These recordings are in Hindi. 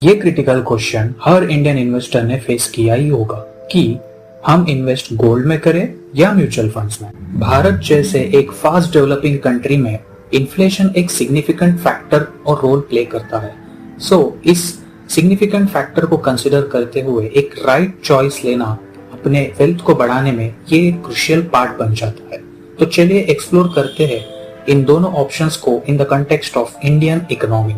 ये क्रिटिकल क्वेश्चन हर इंडियन इन्वेस्टर ने फेस किया ही होगा कि हम इन्वेस्ट गोल्ड में करें या म्यूचुअल फंड्स में। भारत जैसे एक फास्ट डेवलपिंग कंट्री में इन्फ्लेशन एक सिग्निफिकेंट फैक्टर और रोल प्ले करता है। इस सिग्निफिकेंट फैक्टर को कंसिडर करते हुए एक राइट चॉइस लेना अपने वेल्थ को बढ़ाने में ये एक क्रूशियल पार्ट बन जाता है। तो चलिए एक्सप्लोर करते हैं इन दोनों ऑप्शंस को in the context of Indian economy.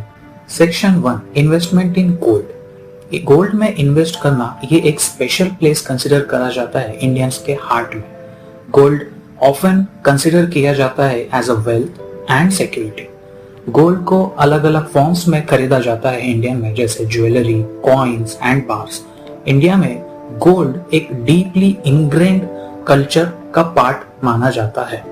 Section 1, investment in gold. Gold में इन्वेस्ट करना ये एक स्पेशल प्लेस कंसिडर करा जाता है इंडियंस के हार्ट में। गोल्ड ऑफन कंसिडर किया जाता है as a wealth and security. Gold को अलग अलग फॉर्म्स में खरीदा जाता है इंडिया में, जैसे jewellery, coins and bars. India में गोल्ड एक डीपली इनग्रेन्ड कल्चर का पार्ट माना जाता है।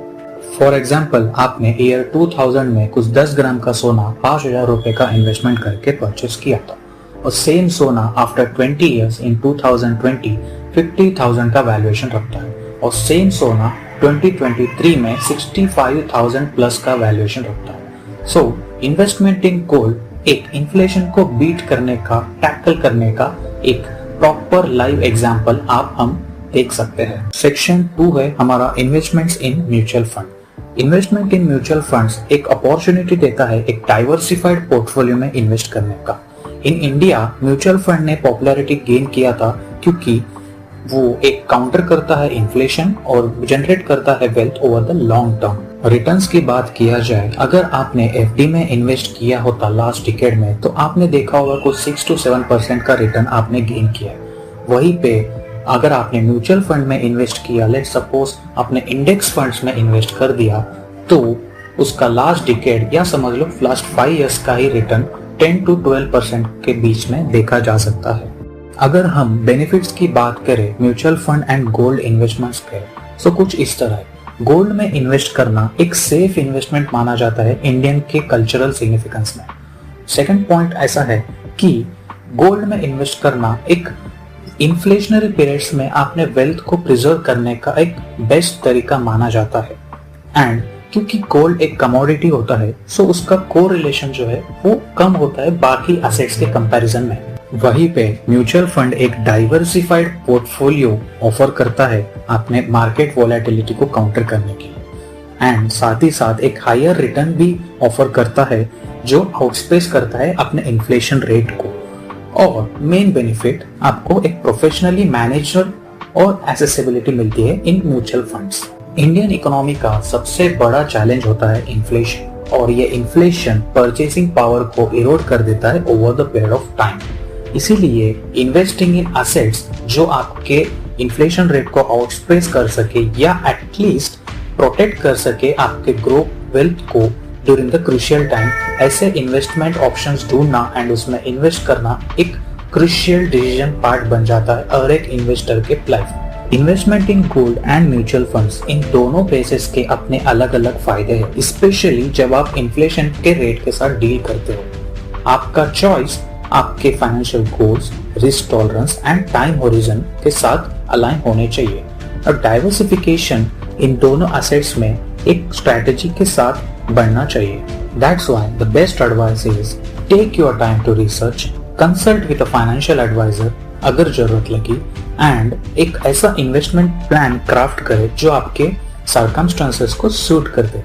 फॉर एग्जाम्पल, आपने ईयर 2000 में कुछ 10 ग्राम का सोना 5000 रुपए का इन्वेस्टमेंट करके परचेस किया था और सेम सोना आफ्टर 20 इयर्स इन 2020 50,000 का वैल्यूएशन रखता है और सेम सोना 2023 में 65,000 प्लस का वैल्यूएशन रखता है। इन्वेस्टमेंट इन गोल्ड एक इन्फ्लेशन को बीट करने का, टैकल करने का एक प्रॉपर लाइव एग्जाम्पल हम देख सकते हैं। सेक्शन 2 है हमारा investments in mutual fund. Investment in mutual funds एक अपॉर्चुनिटी देता है एक डाइवर्सिफाइड पोर्टफोलियो में इन्वेस्ट करने का। इन इंडिया म्यूचुअल फंड ने पॉपुलैरिटी गेन किया था क्योंकि वो एक काउंटर करता है इन्फ्लेशन और जनरेट करता है wealth over the long term. Returns की बात किया जाए, अगर आपने एफडी में इन्वेस्ट किया होता लास्ट डिकेड में, तो आपने देखा होगा कुछ 6 to 7% का रिटर्न आपने गेन किया। वहीं पे अगर आपने म्यूचुअल फंड में इन्वेस्ट किया, लेट्स सपोज आपने इंडेक्स फंड्स में इन्वेस्ट कर दिया, तो उसका लास्ट डिकेड या समझ लो लास्ट 5 इयर्स का ही रिटर्न 10 to 12% के बीच में देखा जा सकता है। अगर हम बेनिफिट्स की बात करें mutual fund and gold investments के, तो कुछ इस तरह है। गोल्ड में इन्वेस्ट करना एक सेफ इन्वेस्टमेंट माना जाता है इंडियन के कल्चरल सिग्निफिकेंस में। सेकंड पॉइंट ऐसा है कि गोल्ड में इन्वेस्ट करना एक इन्फ्लेशनरी पीरियड्स में आपने वेल्थ को प्रिजर्व करने का एक बेस्ट तरीका माना जाता है। एंड क्योंकि गोल्ड एक कमोडिटी होता है, सो उसका कोरिलेशन जो है वो कम होता है बाकी एसेट्स के कंपैरिजन में। वहीं पे म्यूचुअल फंड एक डाइवर्सिफाइड पोर्टफोलियो ऑफर करता है अपने मार्केट वोलेटिलिटी को काउंटर करने के लिए, एंड साथ ही साथ एक हायर रिटर्न भी ऑफर करता है जो आउटस्पेस करता है अपने इन्फ्लेशन रेट को। और मेन बेनिफिट आपको एक प्रोफेशनली मैनेजर और एक्सेसिबिलिटी मिलती है in mutual funds. Indian economy का सबसे बड़ा चैलेंज होता है इन्फ्लेशन, और ये इन्फ्लेशन परचेसिंग पावर को इरोड कर देता है over the period of time. इसीलिए इन्वेस्टिंग इन एसेट्स जो आपके इन्फ्लेशन रेट को आउटस्पेस कर सके या एटलीस्ट प्रोटेक्ट कर सके आपके ग्रो वेल्थ को ड्यूरिंग द क्रूशियल टाइम, ऐसे इन्वेस्टमेंट ऑप्शंस ढूंढना एंड उसमें इन्वेस्ट करना एक क्रूशियल डिसीजन पार्ट बन जाता है हर एक इन्वेस्टर के life. Investment in gold and mutual funds, इन दोनों प्लेसेस के अपने अलग अलग फायदे हैं, स्पेशली जब आप इन्फ्लेशन के रेट के साथ डील करते हो। आपका चॉइस आपके financial goals, risk tolerance and time horizon के साथ अलाइन होने चाहिए। और डाइवर्सिफिकेशन इन दोनों एसेट्स में एक स्ट्रेटेजी के साथ बढ़ना चाहिए। That's why the best advice is take your time to research, consult with a financial advisor अगर जरूरत लगी, एंड एक ऐसा इन्वेस्टमेंट प्लान क्राफ्ट करें जो आपके सर्कमस्टेंसेस को सूट कर दे।